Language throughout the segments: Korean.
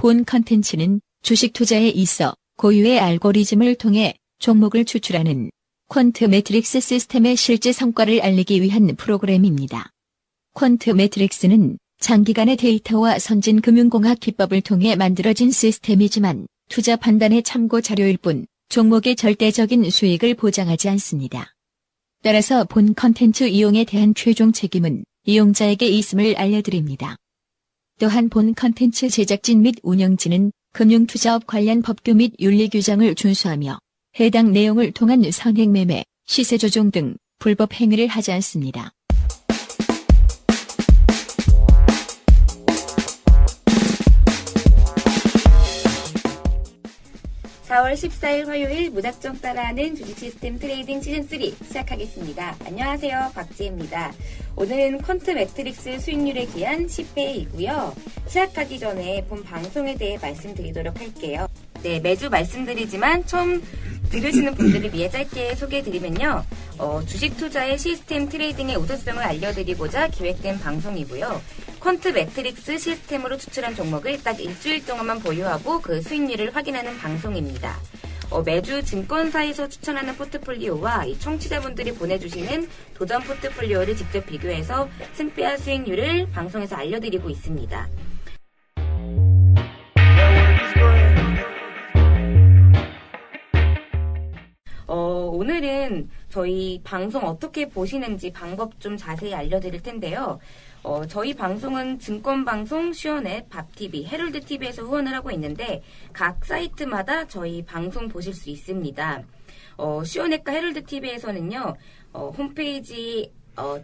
본 컨텐츠는 주식 투자에 있어 고유의 알고리즘을 통해 종목을 추출하는 퀀트 매트릭스 시스템의 실제 성과를 알리기 위한 프로그램입니다. 퀀트 매트릭스는 장기간의 데이터와 선진 금융공학 기법을 통해 만들어진 시스템이지만 투자 판단의 참고 자료일 뿐 종목의 절대적인 수익을 보장하지 않습니다. 따라서 본 컨텐츠 이용에 대한 최종 책임은 이용자에게 있음을 알려드립니다. 또한 본 컨텐츠 제작진 및 운영진은 금융투자업 관련 법규 및 윤리 규정을 준수하며 해당 내용을 통한 선행매매, 시세조종 등 불법 행위를 하지 않습니다. (4월 14일) 화요일 무작정 따라하는 주식 시스템 트레이딩 시즌3 시작하겠습니다. 안녕하세요, 박지혜입니다. 오늘은 퀀트 매트릭스 수익률에 기한 10회이고요. 시작하기 전에 본 방송에 대해 말씀드리도록 할게요. 네, 매주 말씀드리지만 처음 들으시는 분들을 위해 짧게 소개해드리면요. 주식 투자의 시스템 트레이딩의 우수성을 알려드리고자 기획된 방송이고요. 퀀트 매트릭스 시스템으로 추출한 종목을 딱 일주일 동안만 보유하고 그 수익률을 확인하는 방송입니다. 매주 증권사에서 추천하는 포트폴리오와 이 청취자분들이 보내주시는 도전 포트폴리오를 직접 비교해서 승패와 수익률을 방송에서 알려드리고 있습니다. 오늘은 저희 방송 어떻게 보시는지 방법 좀 자세히 알려드릴 텐데요. 저희 방송은 증권방송, 시원앱, 밥TV, 헤럴드TV에서 후원을 하고 있는데 각 사이트마다 저희 방송 보실 수 있습니다. 시원앱과 헤럴드TV에서는요. 홈페이지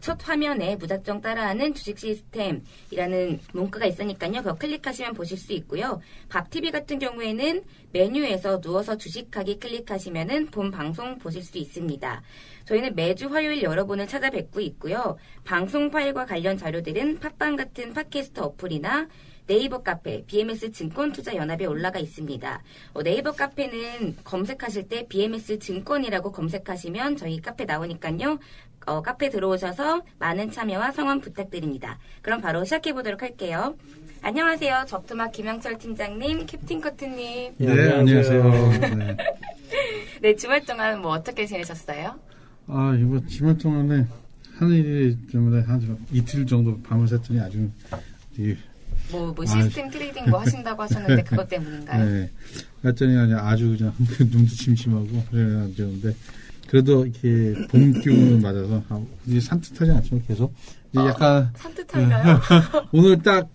첫 화면에 무작정 따라하는 주식 시스템이라는 문구가 있으니까요. 그거 클릭하시면 보실 수 있고요. 밥TV 같은 경우에는 메뉴에서 누워서 주식하기 클릭하시면은 본 방송 보실 수 있습니다. 저희는 매주 화요일 여러분을 찾아뵙고 있고요. 방송 파일과 관련 자료들은 팟빵 같은 팟캐스트 어플이나 네이버 카페, BMS 증권투자연합에 올라가 있습니다. 네이버 카페는 검색하실 때 BMS 증권이라고 검색하시면 저희 카페 나오니까요. 카페 들어오셔서 많은 참여와 성원 부탁드립니다. 그럼 바로 시작해보도록 할게요. 안녕하세요. 적토막 김영철 팀장님, 캡틴 커트님. 네, 안녕하세요. 네. 네, 주말 동안 뭐 어떻게 지내셨어요? 이번 주말 동안에 하는 일이 때문에 한 이틀 정도 밤을 샜더니 아주 시스템 트레이딩 뭐 하신다고 하셨는데 그것 때문인가요? 네. 그랬더니 아주 그냥 눈도 침침하고 그래가지고 그래도 이렇게 봄 기운을 맞아서 산뜻하지 않지만 계속 약간 산뜻한가요? 오늘 딱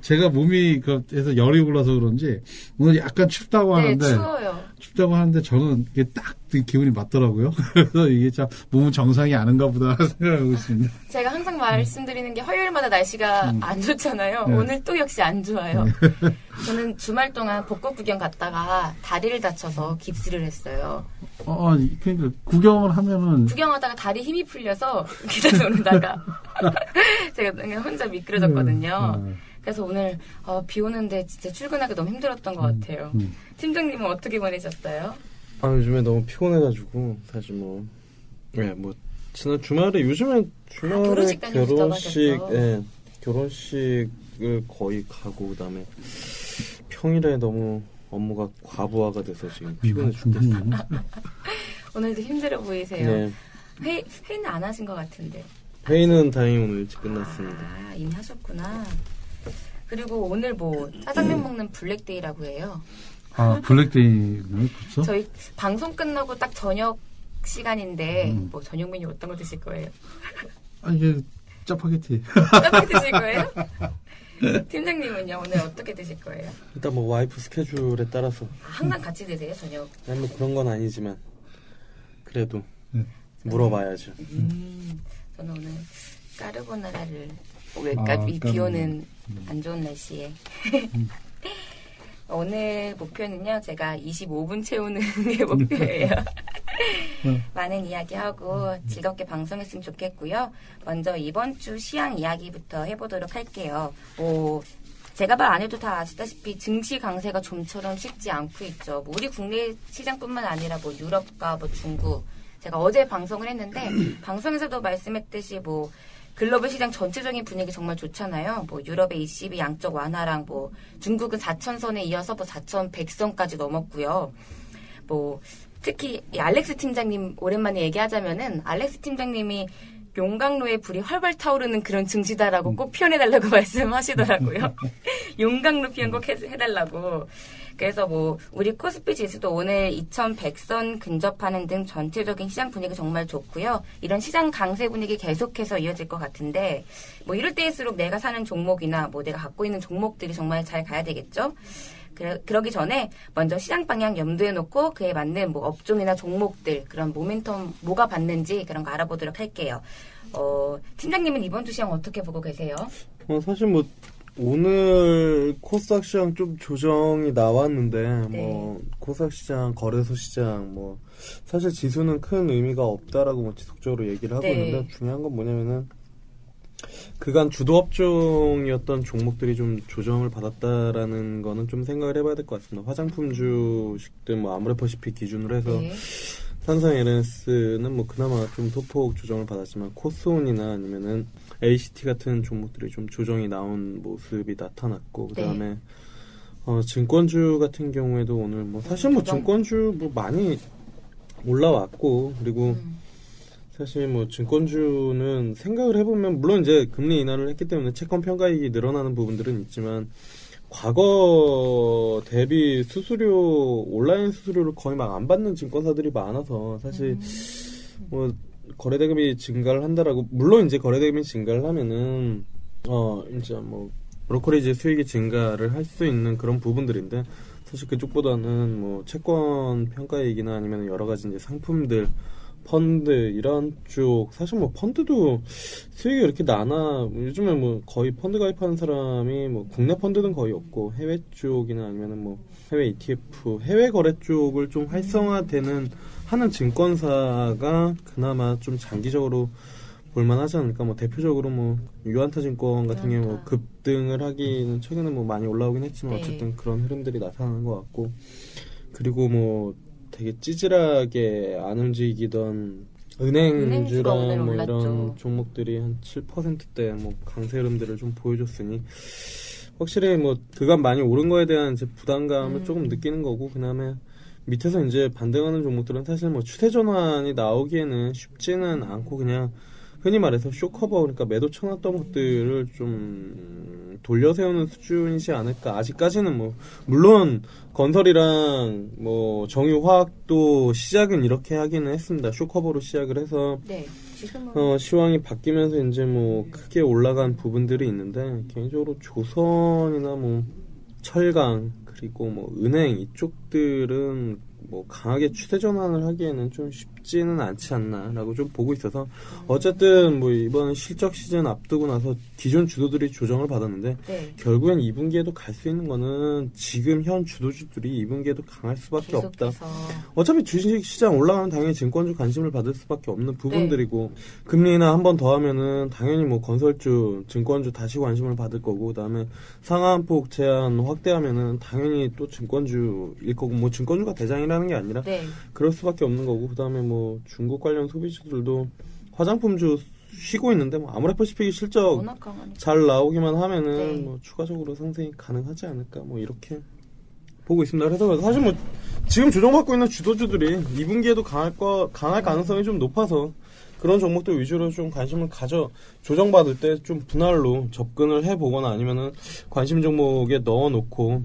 제가 몸이 해서 열이 올라서 그런지 오늘 약간 춥다고 하는데 추워요. 춥다고 하는데 저는 이게 딱 기분이 맞더라고요. 그래서 이게 참 몸은 정상이 아닌가 보다 생각하고 있습니다. 제가 항상 말씀드리는 게 화요일마다 날씨가 안 좋잖아요. 네. 오늘 또 역시 안 좋아요. 네. 저는 주말 동안 벚꽃 구경 갔다가 다리를 다쳐서 깁스를 했어요. 그러니까 구경을 하면은 구경하다가 다리 힘이 풀려서 계단 오르다가 제가 그냥 혼자 미끄러졌거든요. 그래서 오늘 비 오는데 진짜 출근하기 너무 힘들었던 것 같아요. 팀장님은 어떻게 보내셨어요? 요즘에 너무 피곤해가지고 사실 지난 주말에 결혼식 다녀오셨다고 하셨죠? 결혼식을 거의 가고 그다음에 평일에 너무 업무가 과부하가 돼서 지금 피곤해 죽겠어요. 오늘도 힘들어 보이세요. 네. 회의는 안 하신 것 같은데. 회의는 다행히 오늘 일찍 끝났습니다. 이미 하셨구나. 그리고 오늘 짜장면 먹는 블랙데이라고 해요. 블랙데이는 그렇죠? 저희 방송 끝나고 딱 저녁 시간인데 저녁 메뉴 어떤 거 드실 거예요? 이게 짜파게티. 짜파게티 드실 거예요? 팀장님은요? 오늘 어떻게 드실 거예요? 일단 와이프 스케줄에 따라서 항상 같이 드세요, 저녁? 아니 그런 건 아니지만 그래도 물어봐야죠. 저는 오늘 까르보나라를 비 오는 안 좋은 날씨에 오늘 목표는요, 제가 25분 채우는 게 목표예요. 많은 이야기하고 즐겁게 방송했으면 좋겠고요. 먼저 이번 주 시황 이야기부터 해보도록 할게요. 제가 말 안 해도 다 아시다시피 증시 강세가 좀처럼 쉽지 않고 있죠. 우리 국내 시장뿐만 아니라 유럽과 중국. 제가 어제 방송을 했는데 방송에서도 말씀했듯이 글로벌 시장 전체적인 분위기 정말 좋잖아요. 뭐 유럽의 ECB 양적 완화랑 뭐 중국은 4,000선에 이어서 뭐 4,100선까지 넘었고요. 뭐 특히 이 알렉스 팀장님 오랜만에 얘기하자면은 알렉스 팀장님이 용광로에 불이 활발 타오르는 그런 증시다라고 꼭 표현해달라고 말씀하시더라고요. 용광로 표현 꼭 해달라고. 그래서 뭐 우리 코스피 지수도 오늘 2,100선 근접하는 등 전체적인 시장 분위기 정말 좋고요. 이런 시장 강세 분위기 계속해서 이어질 것 같은데 뭐 이럴 때일수록 내가 사는 종목이나 뭐 내가 갖고 있는 종목들이 정말 잘 가야 되겠죠. 그러기 전에 먼저 시장 방향 염두에 놓고 그에 맞는 뭐 업종이나 종목들 그런 모멘텀 뭐가 받는지 그런 거 알아보도록 할게요. 팀장님은 이번 주 시장 어떻게 보고 계세요? 사실 뭐 오늘 코스닥 시장 좀 조정이 나왔는데 네. 뭐 코스닥 시장, 거래소 시장 뭐 사실 지수는 큰 의미가 없다라고 뭐 지속적으로 얘기를 하고 네. 있는데 중요한 건 뭐냐면은 그간 주도 업종이었던 종목들이 좀 조정을 받았다라는 거는 좀 생각을 해봐야 될 것 같습니다. 화장품 주식들 뭐 아모레퍼시픽 기준으로 해서 네. 삼성 LS는 뭐 그나마 좀 소폭 조정을 받았지만 코스온이나 아니면은 ACT 같은 종목들이 좀 조정이 나온 모습이 나타났고 그다음에 증권주 같은 경우에도 오늘 뭐 사실 뭐 조정. 증권주 뭐 많이 올라왔고 그리고 사실 뭐 증권주는 생각을 해보면 물론 이제 금리 인하를 했기 때문에 채권 평가이익이 늘어나는 부분들은 있지만 과거 대비 수수료 온라인 수수료를 거의 막 안 받는 증권사들이 많아서 사실 뭐 거래대금이 증가를 한다라고 물론 이제 거래대금이 증가를 하면은 이제 뭐 브로커리지 수익이 증가를 할 수 있는 그런 부분들인데 사실 그쪽보다는 뭐 채권 평가이익이나 아니면 여러 가지 이제 상품들 펀드 이런 쪽 사실 뭐 펀드도 수익이 이렇게 나나 요즘에 뭐 거의 펀드 가입하는 사람이 뭐 국내 펀드는 거의 없고 해외 쪽이나 아니면은 뭐 해외 ETF 해외 거래 쪽을 좀 활성화되는 하는 증권사가 그나마 좀 장기적으로 볼만하지 않을까. 뭐 대표적으로 뭐 유한타증권 같은 경우 뭐 급등을 하기는 최근에 뭐 많이 올라오긴 했지만 네. 어쨌든 그런 흐름들이 나타나는 것 같고 그리고 뭐 되게 찌질하게 안 움직이던 은행주가 오늘 은행주랑 뭐 올랐죠. 이런 종목들이 한 7%대 뭐 강세 흐름들을 좀 보여줬으니 확실히 뭐 그간 많이 오른 거에 대한 이제 부담감을 조금 느끼는 거고 그다음에 밑에서 이제 반등하는 종목들은 사실 뭐 추세 전환이 나오기에는 쉽지는 않고 그냥 흔히 말해서 쇼커버 그러니까 매도 쳐놨던 것들을 좀 돌려 세우는 수준이지 않을까. 아직까지는 뭐 물론 건설이랑 뭐 정유화학도 시작은 이렇게 하기는 했습니다. 쇼커버로 시작을 해서 네. 지금은 시황이 바뀌면서 이제 뭐 크게 올라간 부분들이 있는데 개인적으로 조선이나 뭐 철강 그리고 뭐 은행 이쪽들은 뭐 강하게 추세 전환을 하기에는 좀 쉽지는 않지 않나라고 좀 보고 있어서 어쨌든 뭐 이번 실적 시즌 앞두고 나서 기존 주도들이 조정을 받았는데 네. 결국엔 2분기에도 갈 수 있는 거는 지금 현 주도주들이 2분기에도 강할 수밖에 없다. 계속해서 어차피 주식 시장 올라가면 당연히 증권주 관심을 받을 수밖에 없는 부분들이고 금리 인하 한 번 더 하면은 당연히 뭐 건설주, 증권주 다시 관심을 받을 거고 그다음에 상한폭 제한 확대하면은 당연히 또 증권주일 거고 뭐 증권주가 대장이라는 게 아니라 네. 그럴 수밖에 없는 거고 그다음에 뭐 중국 관련 소비주들도 화장품주 쉬고 있는데 뭐 아모레퍼시픽이 실적 워낙 강하니까. 잘 나오기만 하면은 네. 뭐 추가적으로 상승이 가능하지 않을까 뭐 이렇게 보고 있습니다. 그래서 사실 뭐 지금 조정받고 있는 주도주들이 2분기에도 강할 가능성이 좀 높아서 그런 종목들 위주로 좀 관심을 가져 조정받을 때 좀 분할로 접근을 해보거나 아니면은 관심 종목에 넣어놓고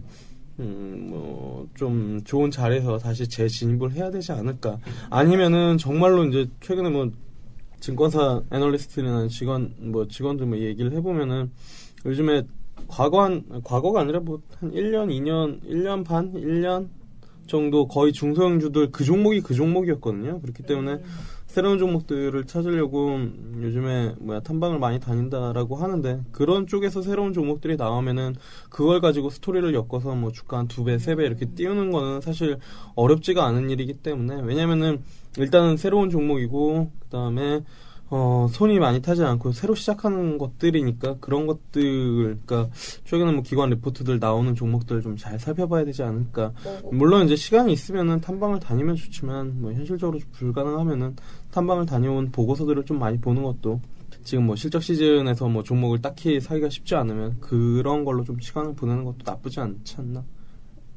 뭐 좀 좋은 자리에서 다시 재진입을 해야 되지 않을까. 아니면은 정말로 이제 최근에 뭐 증권사 애널리스트나 직원들 뭐 얘기를 해보면은 요즘에 과거가 아니라 뭐 한 1년, 2년, 1년 반, 1년 정도 거의 중소형주들 그 종목이었거든요. 그렇기 때문에 새로운 종목들을 찾으려고 요즘에 탐방을 많이 다닌다라고 하는데 그런 쪽에서 새로운 종목들이 나오면은 그걸 가지고 스토리를 엮어서 뭐 주가 한 2배, 3배 이렇게 띄우는 거는 사실 어렵지가 않은 일이기 때문에 왜냐면은 일단은 새로운 종목이고 그다음에 손이 많이 타지 않고 새로 시작하는 것들이니까 그런 것들, 그러니까 최근에 뭐 기관 리포트들 나오는 종목들 좀 잘 살펴봐야 되지 않을까. 물론 이제 시간이 있으면은 탐방을 다니면 좋지만 뭐 현실적으로 불가능하면은 탐방을 다녀온 보고서들을 좀 많이 보는 것도 지금 뭐 실적 시즌에서 뭐 종목을 딱히 사기가 쉽지 않으면 그런 걸로 좀 시간을 보내는 것도 나쁘지 않지 않나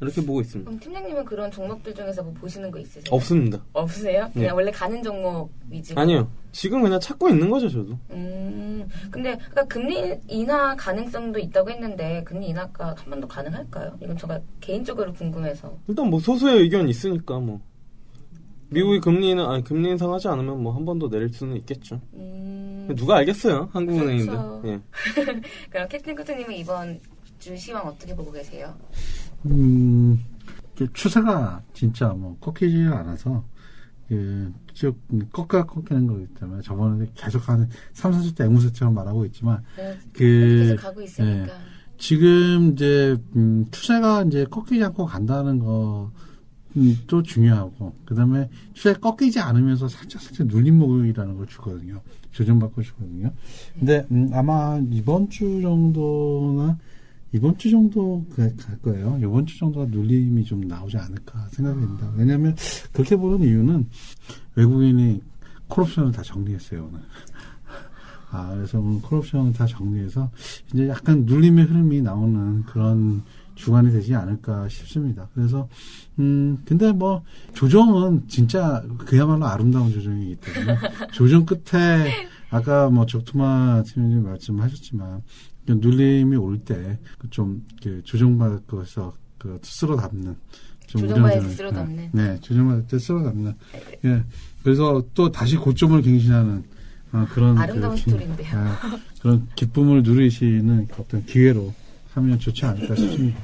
이렇게 보고 있습니다. 그럼 팀장님은 그런 종목들 중에서 뭐 보시는 거 있으세요? 없습니다. 없으세요? 그냥 네. 원래 가는 종목 위주로? 아니요. 지금 그냥 찾고 있는 거죠, 저도. 근데 그러니까 금리 인하 가능성도 있다고 했는데 금리 인하가 한 번 더 가능할까요? 이건 제가 개인적으로 궁금해서. 일단 뭐 소수의 의견이 있으니까 뭐 미국이 금리 인상하지 않으면 뭐 한 번 더 내릴 수는 있겠죠. 누가 알겠어요, 한국은행인데. 그렇죠. 예. 그럼 캡틴 코트님은 이번 주 시황 어떻게 보고 계세요? 추세가 진짜 뭐 꺾이지 않아서 쭉 꺾이는 거기 때문에 저번에 계속 하는 3, 4주째 앵무새처럼 말하고 있지만 네, 계속 가고 있으니까. 지금 이제 추세가 이제 꺾이지 않고 간다는 것도 중요하고 그다음에 추세 꺾이지 않으면서 살짝 눌림목이라는 걸 주거든요. 조정받고 주거든요. 근데 아마 이번 주 정도 갈 거예요. 이번 주 정도가 눌림이 좀 나오지 않을까 생각이 듭니다. 왜냐하면 그렇게 보는 이유는 외국인이 콜옵션을 다 정리했어요, 오늘. 그래서 오늘 콜옵션을 다 정리해서 이제 약간 눌림의 흐름이 나오는 그런 주간이 되지 않을까 싶습니다. 그래서, 근데 뭐, 조정은 진짜 그야말로 아름다운 조정이기 때문에 조정 끝에 아까 뭐 적투마 팀장님 말씀하셨지만 눌림이 올 때 좀 조정받을 것에서 쓸어 담는 조정받을 때 쓸어 담는 조정받을 때 쓸어 담는 그래서 또 다시 고점을 갱신하는 그런 아름다운 스토리인데요. 그런 기쁨을 누리시는 어떤 기회로 하면 좋지 않을까 싶습니다.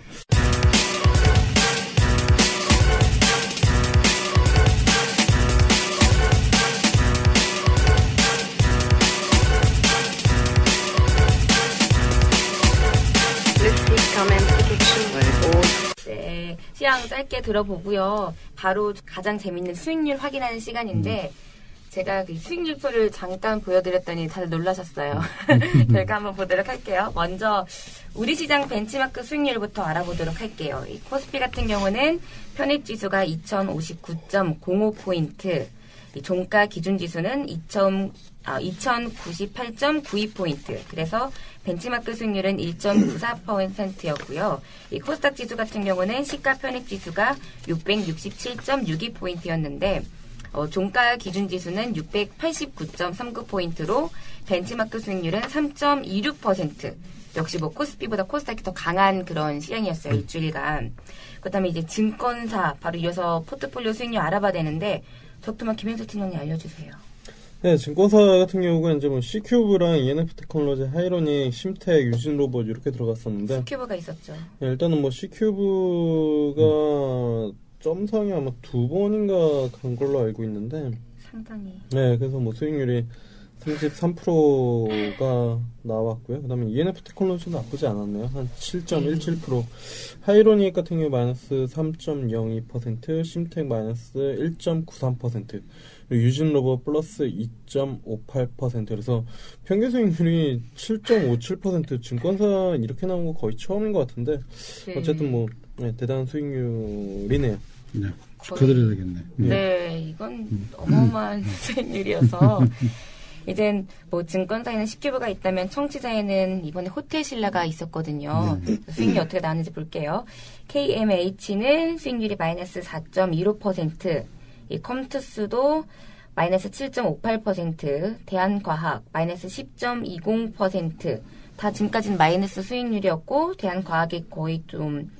네, 시황 짧게 들어보고요. 바로 가장 재밌는 수익률 확인하는 시간인데 제가 그 수익률표를 잠깐 보여드렸더니 다들 놀라셨어요. 결과 한번 보도록 할게요. 먼저 우리 시장 벤치마크 수익률부터 알아보도록 할게요. 이 코스피 같은 경우는 편입지수가 2059.05포인트, 이 종가 기준지수는 2098.92포인트. 그래서 벤치마크 수익률은 1.94%였고요. 이 코스닥 지수 같은 경우는 시가 편입지수가 667.62포인트였는데 종가 기준지수는 689.39포인트로 벤치마크 수익률은 3.26%. 역시 뭐 코스피보다 코스닥이 더 강한 그런 시장이었어요, 일주일간. 그 다음에 이제 증권사, 바로 이어서 포트폴리오 수익률 알아봐야 되는데, 적토마 김현수 팀장님 알려주세요. 네, 증권사 같은 경우가 이제 뭐 C큐브랑 ENF 테크놀로지, 하이로닉, 심텍, 유진로봇 이렇게 들어갔었는데. C큐브가 있었죠. 네, 일단은 뭐 C큐브가 점상이 아마 2번인가 간 걸로 알고 있는데. 상당히. 네, 그래서 뭐 수익률이 33%가 나왔고요. 그 다음에 ENF 테크놀로지도 나쁘지 않았네요. 한 7.17%. 하이로닉 같은 경우 마이너스 3.02%, 심텍 마이너스 1.93%, 그리고 유진로봇 플러스 2.58%. 그래서 평균 수익률이 7.57%. 증권사 이렇게 나온 거 거의 처음인 것 같은데, 어쨌든 뭐, 대단한 수익률이네요. 네, 축하드려야 되겠네. 네, 이건 어마어마한 수익률이어서. 이젠 뭐 증권사에는 C큐브가 있다면 청취자에는 이번에 호텔신라가 있었거든요. 수익률이 어떻게 나왔는지 볼게요. KMH는 수익률이 마이너스 4.15%, 이 컴투스도 마이너스 7.58%, 대한과학 마이너스 10.20%, 다 지금까지는 마이너스 수익률이었고 대한과학이 거의 좀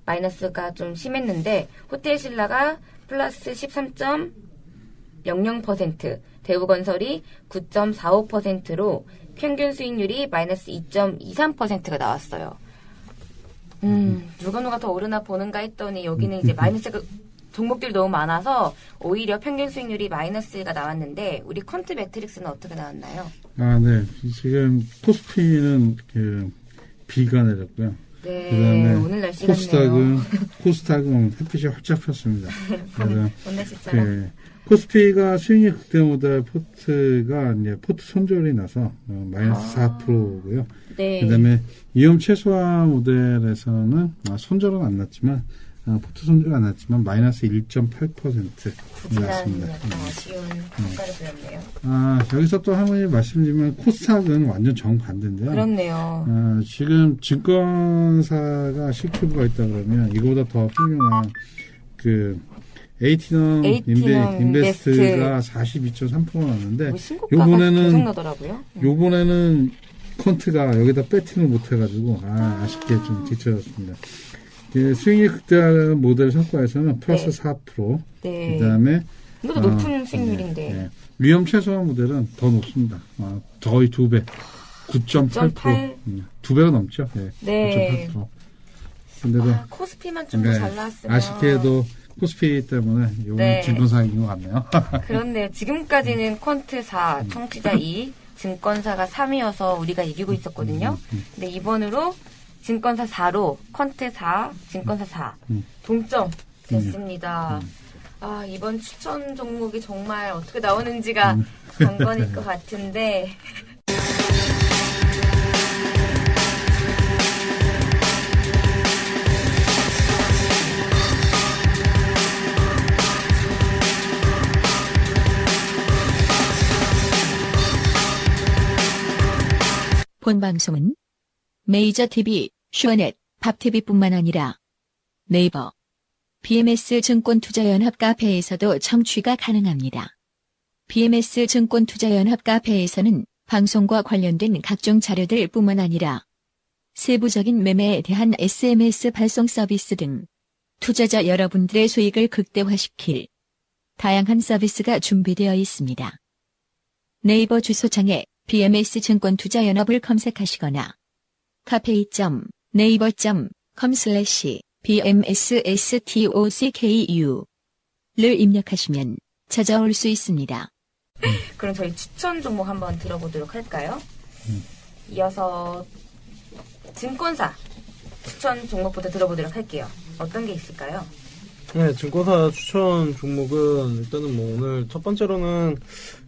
마이너스가 좀 심했는데 호텔신라가 플러스 13.00%, 대우건설이 9.45%로 평균 수익률이 마이너스 2.23%가 나왔어요. 누가 더 오르나 보는가 했더니 여기는 이제 마이너스가 종목들이 너무 많아서 오히려 평균 수익률이 마이너스가 나왔는데 우리 퀀트 매트릭스는 어떻게 나왔나요? 네. 지금 코스피는 B가 내렸고요. 네, 그다음에 오늘 날씨 같네요. 코스닥은 햇빛이 활짝 폈습니다. 오늘 날씨처럼. 코스피가 수익률 극대보다 포트 손절이 나서 마이너스 4%고요. 네. 그다음에 위험 최소화 모델에서는 손절은 안 났지만 포트 손주가 났지만 마이너스 1.8% 부진한 났습니다. 약간 아쉬운 성과를 보였네요. 여기서 또 한 번 말씀드리면 코스닥은 완전 정반대인데요. 그렇네요. 지금 증권사가 CQ가 있다 그러면 이거보다 더 훌륭한 그 에이티넘 인베스트가 42.3% 나왔는데 뭐 신고가가 계속 나더라고요. 요번에는 퀀트가 여기다 배팅을 못 해가지고 아쉽게 좀 뒤쳐졌습니다. 수익률 극대화하는 모델 성과에서는 플러스 4%. 네. 그다음에 이것도 높은 수익률인데. 네. 위험 최소화 모델은 더 높습니다. 거의 2배. 9.8%. 2배가 넘죠. 네. 9.8%. 근데도 코스피만 좀 더 잘 나왔으면. 아쉽게도 코스피 때문에 이번 증권사인 것 같네요. 그렇네요. 지금까지는 퀀트4, 청취자 2, 증권사가 3이어서 우리가 이기고 있었거든요. 근데 이번으로 증권사 4로 퀀트 4, 증권사 4 동점 됐습니다. 이번 추천 종목이 정말 어떻게 나오는지가 관건일 것 같은데 본 방송은 메이저 TV, 슈어넷, 밥TV뿐만 아니라 네이버, BMS 증권투자연합 카페에서도 청취가 가능합니다. BMS 증권투자연합 카페에서는 방송과 관련된 각종 자료들 뿐만 아니라 세부적인 매매에 대한 SMS 발송 서비스 등 투자자 여러분들의 수익을 극대화시킬 다양한 서비스가 준비되어 있습니다. 네이버 주소창에 BMS 증권투자연합을 검색하시거나 cafe.naver.com/bmsstocku 를 입력하시면 찾아올 수 있습니다. 그럼 저희 추천 종목 한번 들어보도록 할까요? 이어서 증권사 추천 종목부터 들어보도록 할게요. 어떤 게 있을까요? 네, 증권사 추천 종목은 일단은 뭐 오늘 첫 번째로는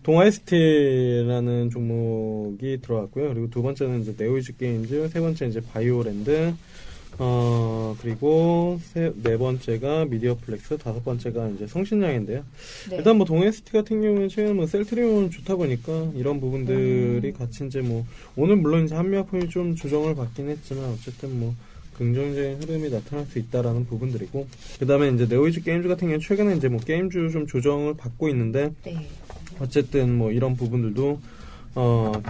동아이스티라는 종목이 들어왔고요. 그리고 두 번째는 이제 네오이즈 게임즈, 세 번째 이제 바이오랜드, 그리고 네 번째가 미디어플렉스, 다섯 번째가 이제 성신양인데요. 네. 일단 뭐 동아이스티 같은 경우는 최근 뭐 셀트리온 좋다 보니까 이런 부분들이 같이 이제 뭐 오늘 물론 이제 한미화품이 좀 조정을 받긴 했지만 어쨌든 뭐 긍정적인 흐름이 나타날 수 있다라는 부분들이고, 그 다음에 이제 네오이즈 게임즈 같은 경우는 최근에 이제 뭐 게임주 좀 조정을 받고 있는데, 네. 어쨌든 뭐 이런 부분들도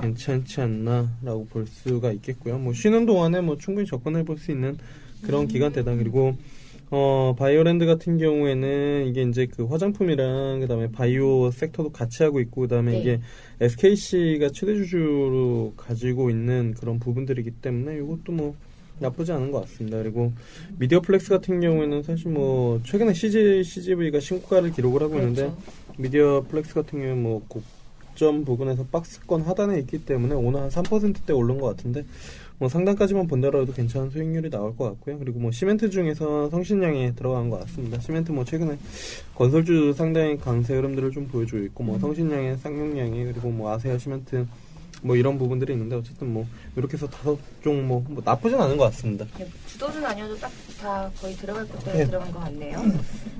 괜찮지 않나라고 볼 수가 있겠고요. 뭐 쉬는 동안에 뭐 충분히 접근해 볼 수 있는 그런 기간대다. 그리고 바이오랜드 같은 경우에는 이게 이제 그 화장품이랑 그다음에 바이오 섹터도 같이 하고 있고, 그다음에 이게 SKC가 최대 주주로 가지고 있는 그런 부분들이기 때문에 이것도 뭐 나쁘지 않은 것 같습니다. 그리고 미디어플렉스 같은 경우에는 사실 뭐 최근에 CGV가 신고가를 기록을 하고 있는데, 미디어플렉스 같은 경우는 뭐 고점 부근에서 박스권 하단에 있기 때문에 오늘 한 3%대 오른 것 같은데, 뭐 상단까지만 본다라도 괜찮은 수익률이 나올 것 같고요. 그리고 뭐 시멘트 중에서 성신양에 들어간 것 같습니다. 시멘트 뭐 최근에 건설주 상당히 강세 흐름들을 좀 보여주고 있고, 뭐 성신양의 쌍용양이, 그리고 뭐 아세아 시멘트 뭐 이런 부분들이 있는데, 어쨌든 뭐 이렇게 해서 다섯 종 뭐 나쁘진 않은 것 같습니다. 주도는 아니어도 딱 다 거의 들어갈 것들에 들어간 것 같네요.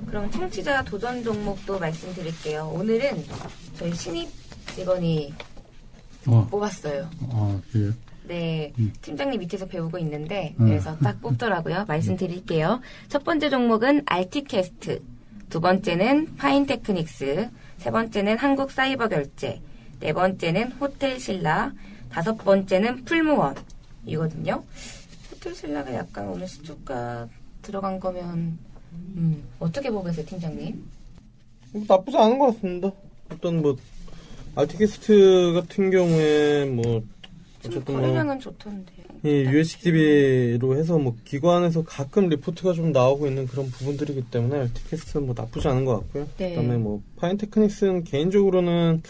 그럼 청취자 도전 종목도 말씀드릴게요. 오늘은 저희 신입 직원이 뽑았어요. 예. 네, 팀장님 밑에서 배우고 있는데 그래서 딱 뽑더라고요. 말씀드릴게요. 첫 번째 종목은 알티캐스트, 두 번째는 파인테크닉스, 세 번째는 한국사이버결제, 네 번째는 호텔신라, 다섯 번째는 풀무원이거든요. 호텔신라가 약간 오늘 시초가 들어간 거면 어떻게 보고 계세요, 팀장님? 나쁘지 않은 것 같습니다. 어떤 뭐 알티캐스트 같은 경우에 뭐 어쨌든 거래량은 좋던데. 이 USDB로 해서 뭐 기관에서 가끔 리포트가 좀 나오고 있는 그런 부분들이기 때문에 알티캐스트는 뭐 나쁘지 않은 것 같고요. 네. 그다음에 뭐 파인테크닉스는 개인적으로는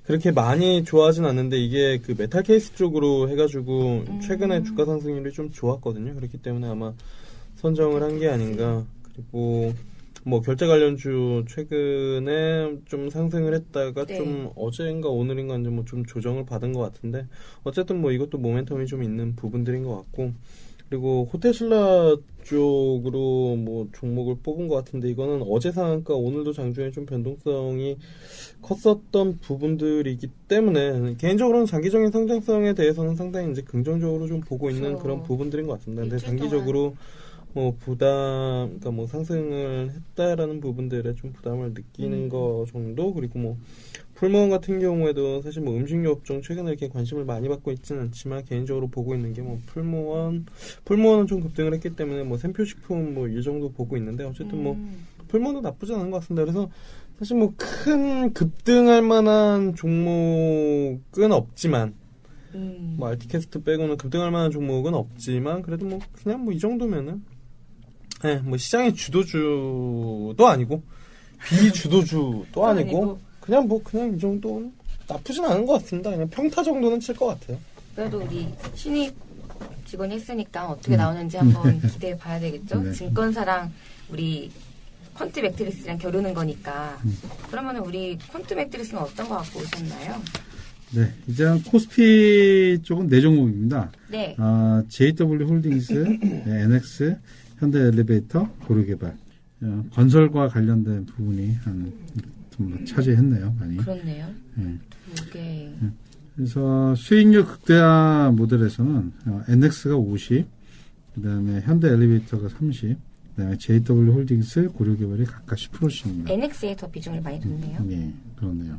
그렇게 많이 좋아하진 않는데, 이게 그 메탈 케이스 쪽으로 해가지고 최근에 주가 상승률이 좀 좋았거든요. 그렇기 때문에 아마 선정을 한 게 아닌가. 그리고 뭐 결제 관련주 최근에 좀 상승을 했다가 좀 어제인가 오늘인가 뭐 좀 조정을 받은 것 같은데, 어쨌든 뭐 이것도 모멘텀이 좀 있는 부분들인 것 같고, 그리고 호텔신라 쪽으로 뭐 종목을 뽑은 것 같은데 이거는 어제 상한가 오늘도 장중에 좀 변동성이 컸었던 부분들이기 때문에 개인적으로는 장기적인 성장성에 대해서는 상당히 이제 긍정적으로 좀 보고 있는 그렇죠. 그런 부분들인 것 같습니다. 근데 일주일 장기적으로 뭐 부담, 그러니까 뭐 상승을 했다라는 부분들에 좀 부담을 느끼는 거 정도. 그리고 뭐 풀무원 같은 경우에도 사실 뭐 음식료 업종 최근에 이렇게 관심을 많이 받고 있지는 않지만 개인적으로 보고 있는 게 뭐 풀무원은 좀 급등을 했기 때문에 뭐 샘표식품 뭐 이 정도 보고 있는데 어쨌든 뭐 풀무원도 나쁘지 않은 것 같습니다. 그래서 사실 뭐 큰 급등할 만한 종목은 없지만 뭐 알티캐스트 빼고는 급등할 만한 종목은 없지만 그래도 뭐 그냥 뭐 이 정도면은 뭐 시장의 주도주도 아니고 비주도주도 아니고 그냥 이 정도는 나쁘진 않은 것 같습니다. 그냥 평타 정도는 칠 것 같아요. 그래도 우리 신입 직원이 했으니까 어떻게 나오는지 한번 기대해 봐야 되겠죠? 네. 증권사랑 우리 퀀트 매트리스랑 겨루는 거니까. 그러면 우리 퀀트 매트리스는 어떤 거 갖고 오셨나요? 네, 이제 코스피 쪽은 4종목입니다. 네. JW 홀딩스, NX, 현대 엘리베이터, 고려개발, 건설과 관련된 부분이 좀 차지했네요, 많이. 그렇네요. 네. 두 개. 그래서 수익률 극대화 모델에서는 NX가 50, 그 다음에 현대 엘리베이터가 30, 그 다음에 JW 홀딩스, 고려개발이 각각 10%씩입니다. NX에 더 비중을 많이 뒀네요. 네, 그렇네요.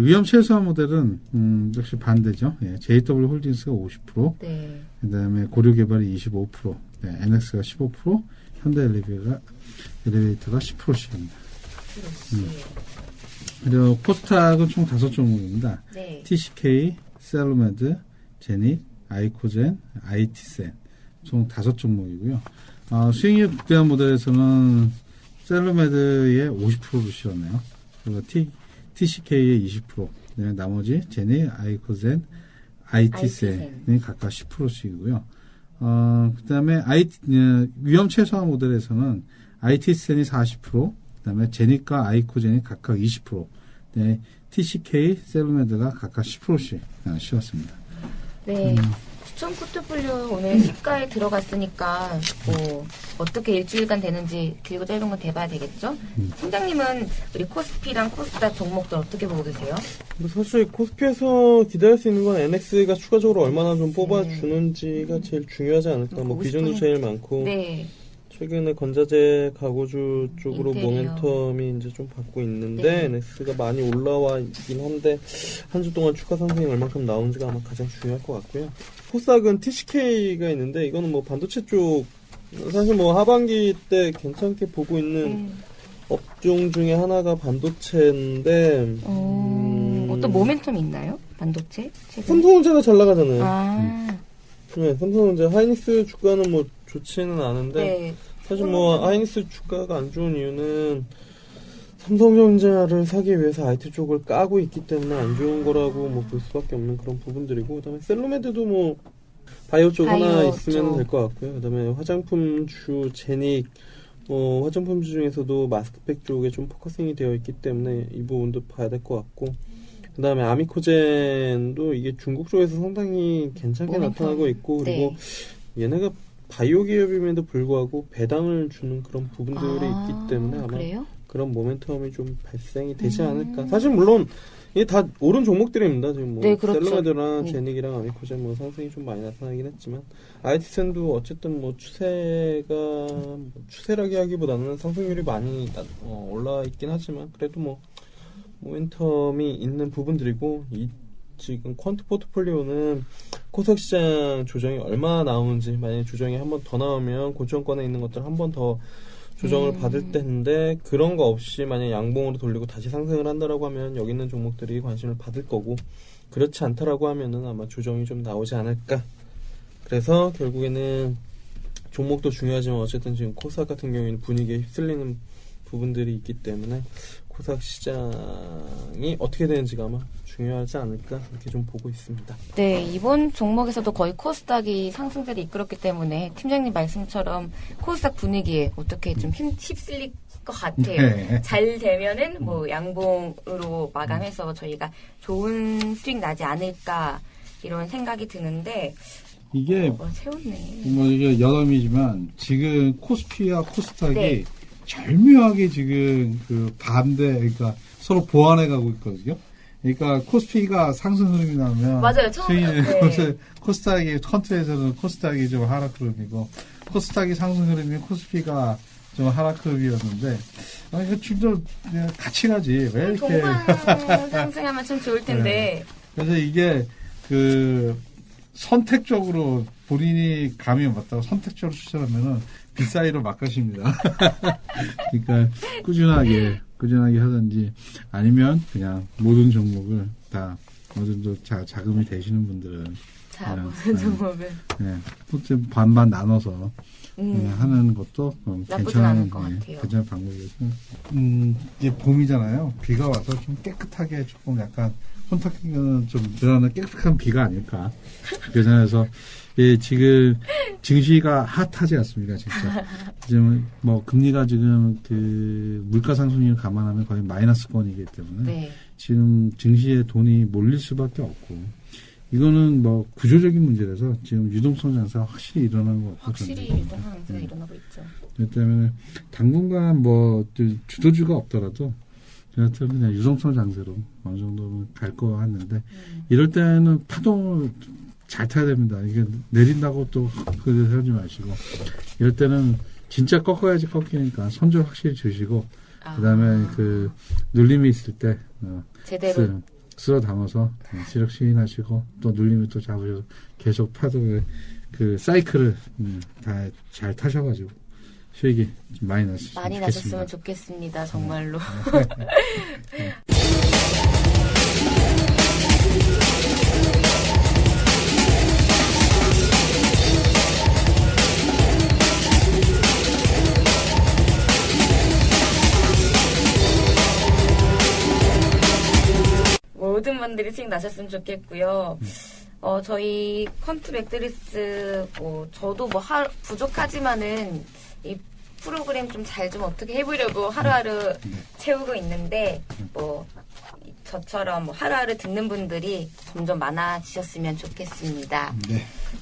위험 최소화 모델은 역시 반대죠. 예, JW 홀딩스가 50%, 네. 그 다음에 고려개발이 25%, 네, NX가 15%, 현대 엘리베이터가 10%씩입니다. 그리고 코스닥은 총 5종목입니다. 네. TCK, 셀로메드, 제닛, 아이코젠, IT센 총 5종목이고요. 수익률 극대화 모델에서는 셀로메드의 50%를 실었네요. 그리고 TCK의 20%, 네, 나머지 제닛, 아이코젠, IT센이 각각 10%씩이고요. 그 다음에 위험 최소화 모델에서는 IT센이 40%, 그 다음에 제닛과 아이코젠이 각각 20%, 네, TCK, 셀로메드가 각각 10%씩 씌웠습니다. 네. 추천 포트폴리오 오늘 시가에 들어갔으니까 뭐 어떻게 일주일간 되는지 길고 짧은 건 대봐야 되겠죠? 팀장님은 우리 코스피랑 코스닥 종목들 어떻게 보고 계세요? 사실 코스피에서 기대할 수 있는 건 NX가 추가적으로 얼마나 좀 뽑아주는지가 제일 중요하지 않을까. 뭐 비중도 제일 많고 네. 최근에 건자재 가구주 쪽으로 인테리어. 모멘텀이 이제 좀 받고 있는데 네. NX가 많이 올라와 있긴 한데 한 주 동안 추가 상승이 얼만큼 나오는지가 아마 가장 중요할 것 같고요. 코스닥은 TCK가 있는데 이거는 뭐 반도체 쪽 사실 뭐 하반기 때 괜찮게 보고 있는 업종 중에 하나가 반도체인데 어떤 모멘텀이 있나요? 반도체? 최근에? 삼성전자가 잘 나가잖아요. 네, 삼성전자 하이닉스 주가는 뭐 좋지는 않은데 네. 사실 뭐 하이닉스 주가가 안 좋은 이유는 삼성전자를 사기 위해서 IT 쪽을 까고 있기 때문에 안 좋은 거라고 뭐 볼 수밖에 없는 그런 부분들이고, 그다음에 셀로메드도 뭐 바이오 쪽 하나 있으면 될 것 같고요. 그다음에 화장품주 제닉, 화장품주 중에서도 마스크팩 쪽에 좀 포커싱이 되어 있기 때문에 이 부분도 봐야 될 것 같고, 그다음에 아미코젠도 이게 중국 쪽에서 상당히 괜찮게 나타나고 있고, 그리고 얘네가 바이오 기업임에도 불구하고 배당을 주는 그런 부분들이 있기 때문에 아마 그래요? 그런 모멘텀이 좀 발생이 되지 않을까. 사실 물론 이게 다 오른 종목들입니다. 지금 뭐 네, 그렇죠. 셀로메드랑 제닉이랑 아미코젠 뭐 상승이 좀 많이 나타나긴 했지만 IT센도 어쨌든 뭐 추세라기 하기보다는 상승률이 많이 올라와 있긴 하지만 그래도 뭐 모멘텀이 있는 부분들이고, 지금 퀀트 포트폴리오는 코스닥 시장 조정이 얼마나 나오는지, 만약에 조정이 한 번 더 나오면 고점권에 있는 것들 한 번 더 조정을 받을 텐데, 그런 거 없이 만약 양봉으로 돌리고 다시 상승을 한다라고 하면 여기 있는 종목들이 관심을 받을 거고, 그렇지 않다라고 하면은 아마 조정이 좀 나오지 않을까. 그래서 결국에는 종목도 중요하지만 어쨌든 지금 코스닥 같은 경우에는 분위기에 휩쓸리는 부분들이 있기 때문에 코스닥 시장이 어떻게 되는지가 아마 중요하지 않을까 이렇게 좀 보고 있습니다. 네, 이번 종목에서도 거의 코스닥이 상승세를 이끌었기 때문에 팀장님 말씀처럼 코스닥 분위기에 어떻게 좀 휩쓸릴 것 같아요. 네. 잘 되면은 뭐 양봉으로 마감해서 저희가 좋은 수익 나지 않을까 이런 생각이 드는데 이게 채웠네. 뭐 이게 여담이지만 지금 코스피와 코스닥이 네. 절묘하게 지금 그 반대, 그러니까 서로 보완해 가고 있거든요. 그러니까 코스피가 상승 흐름이 나면 맞아요. 처음에 네. 코스닥이 컨트에서는 코스닥이 좀 하락 흐름이고 코스닥이 상승 흐름이 코스피가 좀 하락 흐름이었는데 이거 둘도 같이 가지 왜 이렇게 동반 상승하면 참 좋을 텐데. 네. 그래서 이게 그 선택적으로 본인이 감이 맞다고 선택적으로 추천하면은 빗사이로 막 가십니다. 그러니까 꾸준하게 하든지 아니면 그냥 모든 종목을 다 어느 정도 자금이 되시는 분들은 모든 종목을 좀 반반 나눠서 하는 것도 나쁘진 않을 것 같아요. 괜찮은 방법이고 이제 봄이잖아요. 비가 와서 좀 깨끗하게 조금 약간 혼탁기는 좀 늘어나는 깨끗한 비가 아닐까. 그래서 예, 지금 증시가 핫하지 않습니까, 진짜. 지금 뭐 금리가 지금 그 물가 상승률 감안하면 거의 마이너스권이기 때문에 네. 지금 증시에 돈이 몰릴 수밖에 없고 이거는 뭐 구조적인 문제라서 지금 유동성 장사가 확실히 일어나는 것 같고 확실히 유동성 장사가 일어나고 있죠. 그렇기 때문에 당분간 뭐 주도주가 없더라도 그냥 유동성 장세로 어느 정도는 갈 거 같는데 이럴 때는 파동을 잘 타야 됩니다. 이게 내린다고 또 그렇게 하지 마시고 이럴 때는 진짜 꺾어야지 꺾이니까 손절 확실히 주시고 그다음에 그 눌림이 있을 때 제대로 쓸어 담아서 시력 시인하시고 또 눌림을 또 잡으셔서 계속 파동의 그 사이클을 다 잘 타셔가지고 수익이 좀 많이 나셨으면 좋겠습니다. 정말로. 모든 분들이 수익 나셨으면 좋겠고요. 저희 퀀트 매트리스 저도 부족하지만은 이 프로그램 좀 잘 좀 어떻게 해보려고 하루하루 채우고 있는데 저처럼 하루하루 듣는 분들이 점점 많아지셨으면 좋겠습니다.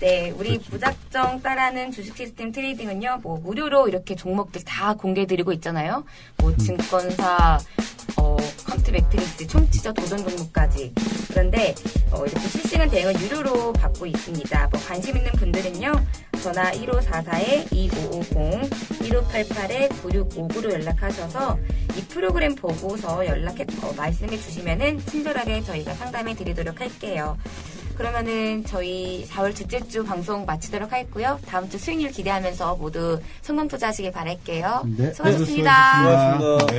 네, 우리 그렇죠. 무작정 따라하는 주식 시스템 트레이딩은요, 무료로 이렇게 종목들 다 공개드리고 있잖아요. 증권사, 퀀트 매트릭스, 총치적 도전 종목까지. 그런데 이렇게 실시간 대응은 유료로 받고 있습니다. 관심 있는 분들은요, 전화 1544-2550, 1588-9659로 연락하셔서 이 프로그램 보고서 말씀해 주시면은 친절하게 저희가 상담해 드리도록 할게요. 그러면은 저희 4월 둘째 주 방송 마치도록 하겠고요. 다음 주 수익률 기대하면서 모두 성공 투자하시길 바랄게요. 네, 수고하셨습니다. 수고하셨습니다. 네.